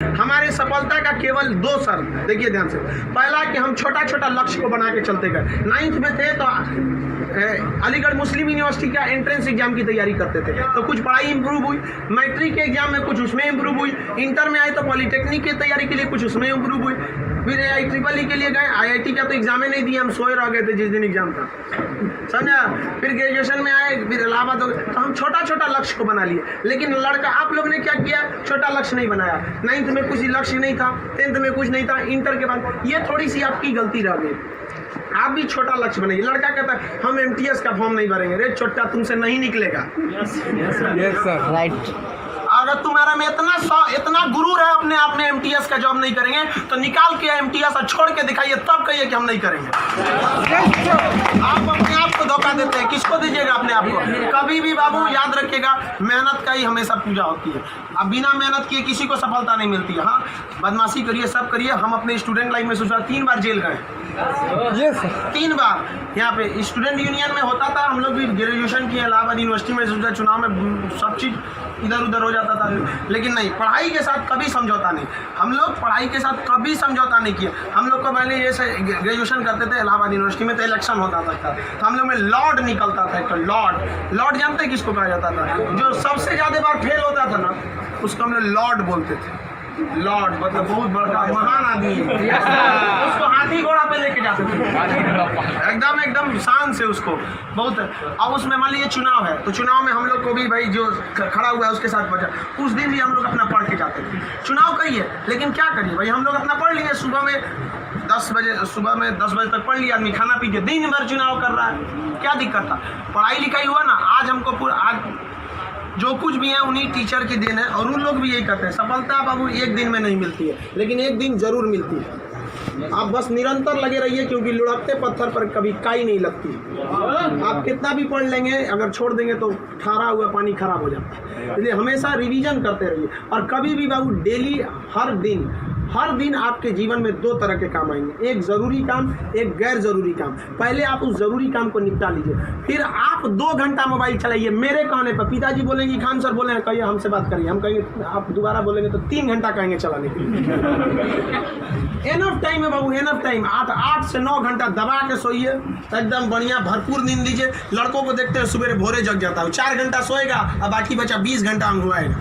हमारी सफलता का केवल 2 शर्त, देखिए ध्यान से। पहला कि हम छोटा छोटा लक्ष्य को बना के चलते गए। 9th में थे तो अलीगढ़ मुस्लिम यूनिवर्सिटी का एंट्रेंस एग्जाम की तैयारी करते थे, तो कुछ पढ़ाई इंप्रूव हुई। मैट्रिक के एग्जाम में कुछ उसमें इंप्रूव हुई। इंटर में आए तो पॉलिटेक्निक की तैयारी के लिए कुछ उसमें इंप्रूव हुई। फिर IEEE के लिए गए, IIT का तो एग्जाम ही नहीं दिया, हम सोए रह गए थे जिस दिन एग्जाम था, समझा। फिर ग्रेजुएशन में आए, फिर इलाहाबाद हो गए, तो हम छोटा छोटा लक्ष्य को बना लिए। लेकिन लड़का आप लोग ने क्या किया, छोटा लक्ष्य नहीं बनाया। 9th में कुछ लक्ष्य नहीं था, 10th में कुछ नहीं था, इंटर के बाद ये थोड़ी सी आपकी गलती रह गई। आप भी छोटा लक्ष्य बनाइए। लड़का कहता है हम MTS का फॉर्म नहीं भरेंगे, रे छोटा तुमसे नहीं निकलेगा। Yes sir, right. अगर तुम्हारा में इतना गुरूर है अपने आप में MTS का जॉब नहीं करेंगे, तो निकाल के MTS और छोड़ के दिखाइए, तब कहिए कि हम नहीं करेंगे। आप अपने आप को धोखा देते हैं, किसको दीजिएगा अपने आप को। कभी भी बाबू याद रखिएगा, मेहनत का ही हमेशा पूजा होती है। अब बिना मेहनत किए किसी को सफलता नहीं मिलती है। हाँ, बदमाशी करिए, सब करिए। हम अपने स्टूडेंट लाइफ में सोचा 3 बार जेल गए। यस 3 बार। यहाँ पे स्टूडेंट यूनियन में होता था, हम लोग भी ग्रेजुएशन किए इलाहाबाद यूनिवर्सिटी में, सोचा चुनाव में सब चीज़ इधर उधर हो जाता था, लेकिन नहीं, पढ़ाई के साथ कभी समझौता नहीं। हम लोग पढ़ाई के साथ कभी समझौता नहीं किए। हम लोग को पहले जैसे ग्रेजुएशन करते थे इलाहाबाद यूनिवर्सिटी में, तो इलेक्शन होता था, तो हम लोग में लॉर्ड निकलता था। एक लॉर्ड जानते हैं किसको कहा जाता था? जो सबसे ज़्यादा बार फेल होता था ना, उसको हम लोग लॉर्ड बोलते थे। लॉर्ड मतलब बहुत बड़ा महान आदमी है। उसको हाथी घोड़ा पे लेके जाते थे, एकदम शान से उसको बहुत। अब उसमें मान लीजिए चुनाव है, तो चुनाव में हम लोग को भी भाई जो खड़ा हुआ है उसके साथ बचा, उस दिन भी हम लोग अपना पढ़ के जाते थे। चुनाव कहिए, लेकिन क्या करिए भाई, हम लोग अपना पढ़ लिए। सुबह में 10 बजे तक पढ़ लिया आदमी, खाना पी के दिन भर चुनाव कर रहा है, क्या दिक्कत था। पढ़ाई लिखाई हुआ ना, आज हमको आज जो कुछ भी है उन्हीं टीचर की देन है, और उन लोग भी यही करते हैं। सफलता बाबू एक दिन में नहीं मिलती है, लेकिन एक दिन जरूर मिलती है। आप बस निरंतर लगे रहिए, क्योंकि लुढ़कते पत्थर पर कभी काई नहीं लगती। आप कितना भी पढ़ लेंगे, अगर छोड़ देंगे तो ठहरा हुआ पानी खराब हो जाता है। इसलिए हमेशा रिवीजन करते रहिए, और कभी भी बाबू डेली हर दिन आपके जीवन में 2 तरह के काम आएंगे, एक ज़रूरी काम, एक गैर ज़रूरी काम। पहले आप उस ज़रूरी काम को निपटा लीजिए, फिर आप 2 घंटा मोबाइल चलाइए। मेरे कहने पर पिताजी बोलेंगे, खान सर बोलेंगे कहिए हमसे बात करिए, हम कहेंगे, आप दोबारा बोलेंगे तो 3 घंटा कहेंगे चलाने के लिए। एनफ टाइम है बाबू, एनफ टाइम। 8 से 9 घंटा दबा के सोइए, एकदम बढ़िया भरपूर नींद लीजिए। लड़कों को देखते हैं सुबह भोरे जग जाता है, 4 घंटा सोएगा और बाकी बचा 20 घंटा अंगुआएगा।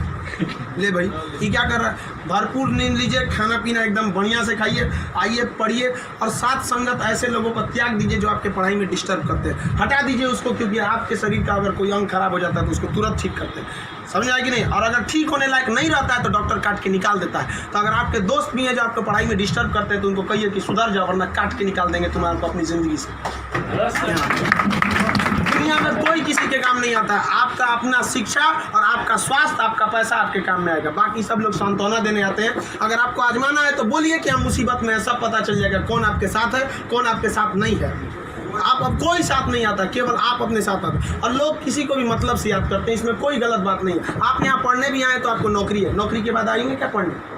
ले भाई, ये क्या कर रहा है? भरपूर नींद लीजिए, खाना पीना एकदम बढ़िया से खाइए, आइए पढ़िए, और साथ संगत ऐसे लोगों को त्याग दीजिए जो आपके पढ़ाई में डिस्टर्ब करते हैं। हटा दीजिए उसको, क्योंकि आपके शरीर का अगर कोई अंग खराब हो जाता है तो उसको तुरंत ठीक करते हैं, समझ आए कि नहीं। और अगर ठीक होने लायक नहीं रहता है तो डॉक्टर काट के निकाल देता है। तो अगर आपके दोस्त भी हैं जो आपको पढ़ाई में डिस्टर्ब करते हैं, तो उनको कहिए कि सुधर जाओ, वरना काट के निकाल देंगे तुम्हारे को अपनी ज़िंदगी से। दुनिया में कोई किसी के काम नहीं आता है। आपका अपना शिक्षा और आपका स्वास्थ्य, आपका पैसा आपके काम में आएगा। बाकी सब लोग सांत्वना देने आते हैं। अगर आपको आजमाना है तो बोलिए कि हम मुसीबत में है, सब पता चल जाएगा कौन आपके साथ है, कौन आपके साथ नहीं है। आप अब कोई साथ नहीं आता, केवल आप अपने साथ आते। और लोग किसी को भी मतलब से याद करते हैं, इसमें कोई गलत बात नहीं है। आप यहाँ पढ़ने भी आए तो आपको नौकरी है, नौकरी के बाद आएंगे क्या पढ़ने?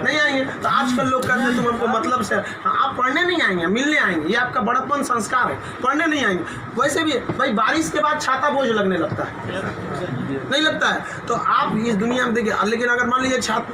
नहीं आएंगे। तो आजकल लोग कहते हैं तुम हमको मतलब से, आप पढ़ने नहीं आएंगे, मिलने आएंगे। ये आपका बड़प्पन संस्कार है, पढ़ने नहीं आएंगे। वैसे भी भाई बारिश के बाद छाता बोझ लगने लगता है, नहीं लगता है? तो आप इस दुनिया में देखिए, लेकिन अगर मान लीजिए छात्र,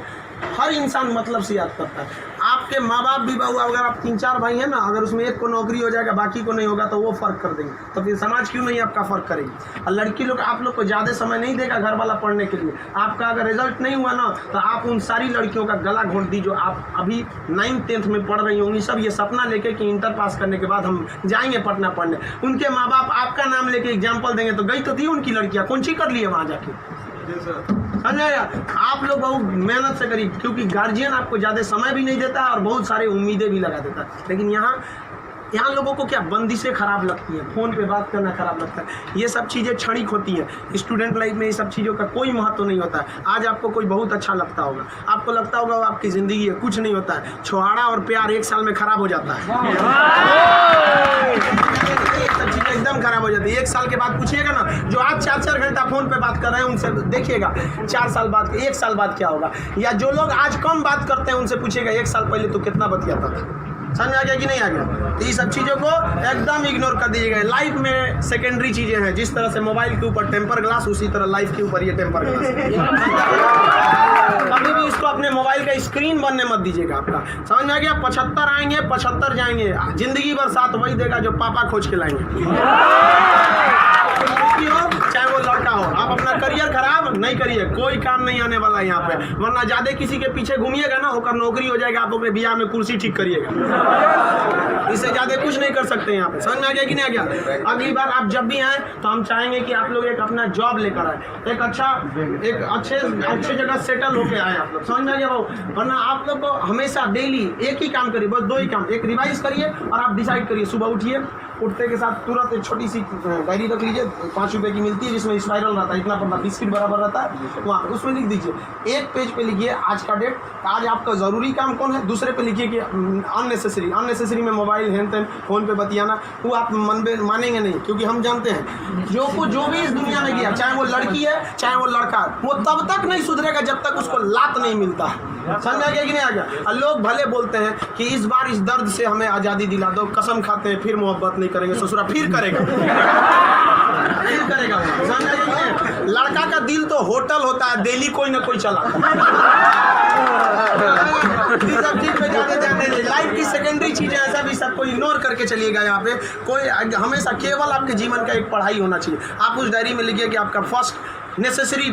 हर इंसान मतलब से याद करता है। आपके माँ बाप भी बाबू, अगर आप 3-4 भाई हैं ना, अगर उसमें एक को नौकरी हो जाएगा बाकी को नहीं होगा तो वो फ़र्क कर देंगे। तो फिर समाज क्यों नहीं आपका फ़र्क करेगी? और लड़की लोग, आप लोग को ज़्यादा समय नहीं देगा घर वाला पढ़ने के लिए। आपका अगर रिजल्ट नहीं हुआ ना, तो आप उन सारी लड़कियों का गला घोंट दी जो आप अभी 9th 10th में पढ़ रही होंगी। सब ये सपना लेके कि इंटर पास करने के बाद हम जाएंगे पटना पढ़ने। उनके माँ बाप आपका नाम लेके एग्जाम्पल देंगे, तो गई तो थी उनकी लड़कियाँ, कौन सी कर लिए वहाँ जाके? आप लोग बहुत मेहनत से करिए, क्योंकि गार्जियन आपको ज़्यादा समय भी नहीं देता और बहुत सारे उम्मीदें भी लगा देता है। लेकिन यहाँ लोगों को क्या बंदिशें खराब लगती हैं, फ़ोन पे बात करना खराब लगता है। ये सब चीज़ें क्षणिक होती हैं। स्टूडेंट लाइफ में ये सब चीज़ों का कोई महत्व नहीं होता है। आज आपको कोई बहुत अच्छा लगता होगा, आपको लगता होगा वो आपकी ज़िंदगी है, कुछ नहीं होता है। छोहाड़ा और प्यार 1 साल में खराब हो जाता है, एकदम खराब हो जाती है। 1 साल के बाद पूछिएगा ना, जो आज 4-4 घंटा फ़ोन पे बात कर रहे हैं उनसे देखिएगा 4 साल बाद, 1 साल बाद क्या होगा। या जो लोग आज कम बात करते हैं उनसे पूछिएगा 1 साल पहले तो कितना बतियाता था। समझ में आ गया कि नहीं आ गया? तो ये सब चीज़ों को एकदम इग्नोर कर दीजिएगा। लाइफ में सेकेंडरी चीज़ें हैं, जिस तरह से मोबाइल के ऊपर टेम्पर ग्लास, उसी तरह लाइफ के ऊपर ये टेम्पर ग्लास। कभी भी इसको अपने मोबाइल का स्क्रीन बनने मत दीजिएगा आपका। समझ में आ गया? 75 आएंगे 75 जाएंगे, जिंदगी भर साथ वही देगा जो पापा खोज के लाएंगे। चाहे वो लड़का हो, आप अपना करियर खराब नहीं करिए, कोई काम नहीं आने वाला यहाँ पे। वरना ज्यादा किसी के पीछे घूमिएगा ना, होकर नौकरी हो जाएगा, आप अपने बियाह में कुर्सी ठीक करिएगा। इससे ज्यादा कुछ नहीं कर सकते यहाँ पे। समझ में आ गया कि नहीं आ गया? अगली बार आप जब भी आए तो हम चाहेंगे कि आप लोग एक अपना जॉब लेकर आए, एक अच्छे जगह सेटल होके आए आप लोग। समझ में आ गया भाऊ? वरना आप लोग को हमेशा डेली एक ही काम करिए, बस 2 ही काम। एक रिवाइज करिए और आप डिसाइड करिए। सुबह उठिए, उठते के साथ तुरंत एक छोटी सी डायरी रख लीजिए, 5 रुपए की मिलती है, जिसमें स्पाइरल रहता है, इतना पतला बिस्किट बराबर रहता है, वहाँ उसमें लिख दीजिए। एक पेज पे लिखिए आज का डेट, आज आपका ज़रूरी काम कौन है। दूसरे पे लिखिए कि अननेसेसरी में मोबाइल हैंड फ़ोन पे बतियाना, वो आप मानेंगे नहीं, क्योंकि हम जानते हैं जो भी इस दुनिया में किया, चाहे वो लड़की है चाहे वो लड़का है, वो तब तक नहीं सुधरेगा जब तक उसको लात नहीं मिलता है। समझ आ गया कि नहीं आ गया? और लोग भले बोलते हैं कि इस बार इस दर्द से हमें आज़ादी दिला दो, कसम खाते हैं फिर मोहब्बत नहीं करेंगे, ससुरा फिर करेगा। फिर करेगा। समझ आ गया कि नहीं? लड़का का दिल तो होटल होता है, डेली कोई ना कोई चला। लाइफ की सेकेंडरी चीजें ऐसा भी सबको इग्नोर करके चलिएगा। यहाँ पे कोई हमेशा केवल आपके जीवन का एक पढ़ाई होना चाहिए। आप उस डायरी में लिखिए कि आपका फर्स्ट नेसेसरी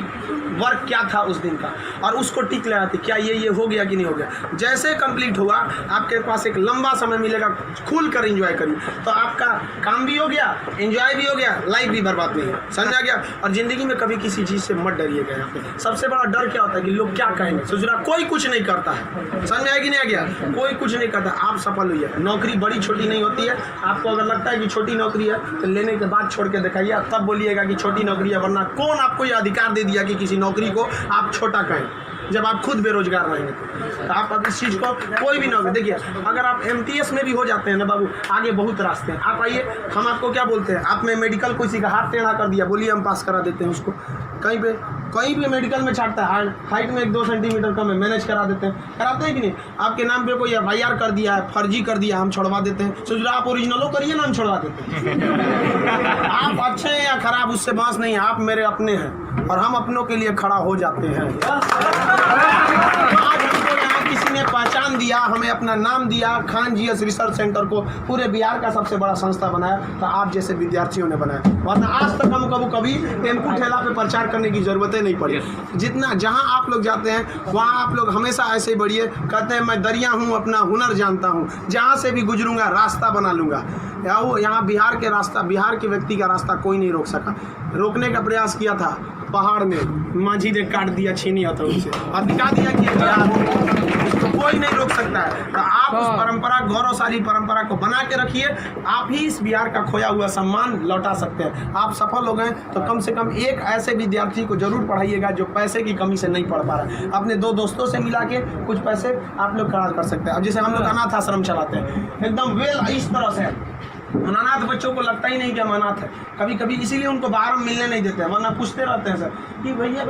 वर्क क्या था उस दिन का, और उसको टिक लगाते क्या ये हो गया कि नहीं हो गया। जैसे कंप्लीट हुआ आपके पास एक लंबा समय मिलेगा, खुल कर एंजॉय करिए, तो आपका काम भी हो गया, एंजॉय भी हो गया, लाइफ भी बर्बाद नहीं है। समझ आ गया? और जिंदगी में कभी किसी चीज़ से मत डरिएगा। यहाँ पे सबसे बड़ा डर क्या होता है कि लोग क्या कहेंगे। सोचना कोई कुछ नहीं करता है। समझ में आया कि नहीं आ गया? कोई कुछ नहीं करता, आप सफल हुई है। नौकरी बड़ी छोटी नहीं होती है। आपको अगर लगता है कि छोटी नौकरी है तो लेने के बाद छोड़ के दिखाइए, तब बोलिएगा कि छोटी नौकरी है। वरना कौन आपको यह अधिकार दे दिया कि किसी नौकरी को आप छोटा कहें, जब आप खुद बेरोजगार रहेंगे? तो आप अब इस चीज़ को कोई भी नौकरी देखिए, अगर आप MTS में भी हो जाते हैं ना बाबू, आगे बहुत रास्ते हैं। आप आइए, हम आपको क्या बोलते हैं, आप में मेडिकल किसी का हाथ टेढ़ा कर दिया, बोलिए हम पास करा देते हैं उसको। कहीं भी मेडिकल में छाटता है, हाइट में 1-2 सेंटीमीटर कम है, मैनेज करा देते हैं। कराते हैं कि नहीं? आपके नाम पे कोई FIR कर दिया है, फर्जी कर दिया, हम छोड़वा देते हैं। सोच रहे आप ओरिजिनलो करिए ना, हम छोड़वा देते हैं। आप अच्छे हैं या खराब उससे बात नहीं है, आप मेरे अपने हैं और हम अपनों के लिए खड़ा हो जाते हैं। आज हमको यहाँ किसी ने पहचान दिया, हमें अपना नाम दिया, खान GS रिसर्च सेंटर को पूरे बिहार का सबसे बड़ा संस्था बनाया, तो आप जैसे विद्यार्थियों ने बनाया। वरना आज तक हम कभी टेम्पू ठेला पे प्रचार करने की जरूरतें नहीं पड़ी। जितना जहाँ आप लोग जाते हैं वहाँ आप लोग हमेशा ऐसे ही बढ़िए। कहते हैं मैं दरिया हूँ, अपना हुनर जानता हूँ, जहाँ से भी गुजरूंगा रास्ता बना लूँगा। यहाँ बिहार के व्यक्ति का रास्ता कोई नहीं रोक सका। रोकने का प्रयास किया था पहाड़ में, माझी ने काट दिया छीनी हथौड़ी से और दिखा दिया कि इसको कोई नहीं रोक सकता है। तो आप उस परंपरा, गौरवशाली परंपरा को बना के रखिए। आप ही इस बिहार का खोया हुआ सम्मान लौटा सकते हैं। आप सफल हो गए तो कम से कम एक ऐसे विद्यार्थी को जरूर पढ़ाइएगा जो पैसे की कमी से नहीं पढ़ पा रहा है। अपने 2 दोस्तों से मिला के कुछ पैसे आप लोग खर्च कर सकते हैं। अब जैसे हम लोग अनाथ आश्रम चलाते हैं, एकदम वेल इस तरह से अनाथ बच्चों को लगता ही नहीं कि हम अनाथ है। कभी इसीलिए उनको बाहर हम मिलने नहीं देते हैं, वरना पूछते रहते हैं सर कि भैया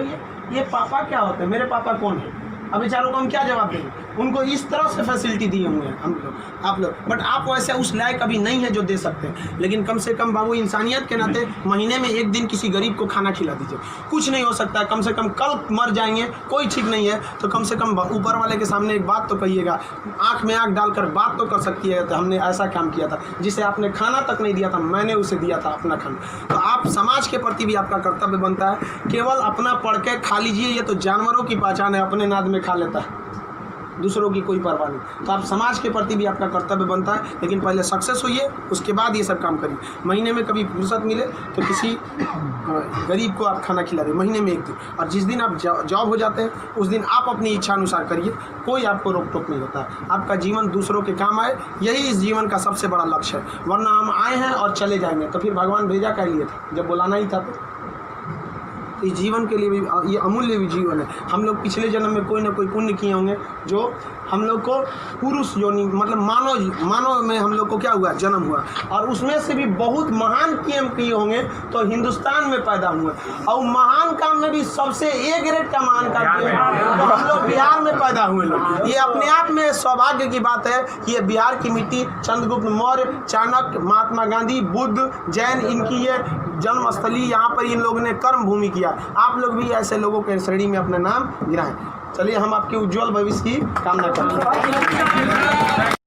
ये पापा क्या होते हैं, मेरे पापा कौन है। अब बेचारों को हम क्या जवाब देंगे? उनको इस तरह से फैसिलिटी दिए हुए हैं हम लोग, आप लोग। बट आप वैसे उस लायक अभी नहीं है जो दे सकते हैं। लेकिन कम से कम बाबू इंसानियत के नाते महीने में 1 दिन किसी गरीब को खाना खिला दीजिए। कुछ नहीं हो सकता है, कम से कम कल मर जाएंगे, कोई ठीक नहीं है, तो कम से कम ऊपर वाले के सामने एक बात तो कहिएगा, आँख में आँख डालकर बात तो कर सकती है। तो हमने ऐसा काम किया था, जिसे आपने खाना तक नहीं दिया था, मैंने उसे दिया था अपना खाना। तो आप समाज के प्रति भी आपका कर्तव्य बनता है। केवल अपना पढ़ के खा लीजिए, ये तो जानवरों की पहचान है, अपने नाद में खा लेता है, दूसरों की कोई परवाह नहीं। तो आप समाज के प्रति भी आपका कर्तव्य बनता है। लेकिन पहले सक्सेस होइए, उसके बाद ये सब काम करिए। महीने में कभी फुर्सत मिले तो किसी गरीब को आप खाना खिला दें, महीने में 1 दिन। और जिस दिन आप जॉब हो जाते हैं उस दिन आप अपनी इच्छा अनुसार करिए, कोई आपको रोक टोक नहीं होता है। आपका जीवन दूसरों के काम आए, यही इस जीवन का सबसे बड़ा लक्ष्य है। वरना हम आए हैं और चले जाएंगे, तो फिर भगवान भेजा क्या लिए था, जब बुलाना ही था। तो इस जीवन के लिए भी ये अमूल्य भी जीवन है। हम लोग पिछले जन्म में कोई ना कोई पुण्य किए होंगे जो हम लोग को पुरुष योनि मतलब मानव में हम लोग को क्या हुआ, जन्म हुआ, और उसमें से भी बहुत महान काम किए होंगे तो हिंदुस्तान में पैदा हुए, और महान काम में भी सबसे ए ग्रेड का महान काम किए तो हम लोग बिहार में पैदा हुए लोग। ये अपने आप में सौभाग्य की बात है कि ये बिहार की मिट्टी, चंद्रगुप्त मौर्य, चाणक्य, महात्मा गांधी, बुद्ध, जैन, इनकी ये जन्मस्थली, यहाँ पर इन लोगों ने कर्म भूमि किया। आप लोग भी ऐसे लोगों के श्रेणी में अपना नाम गिराएं। चलिए हम आपके उज्जवल भविष्य की कामना करते हैं।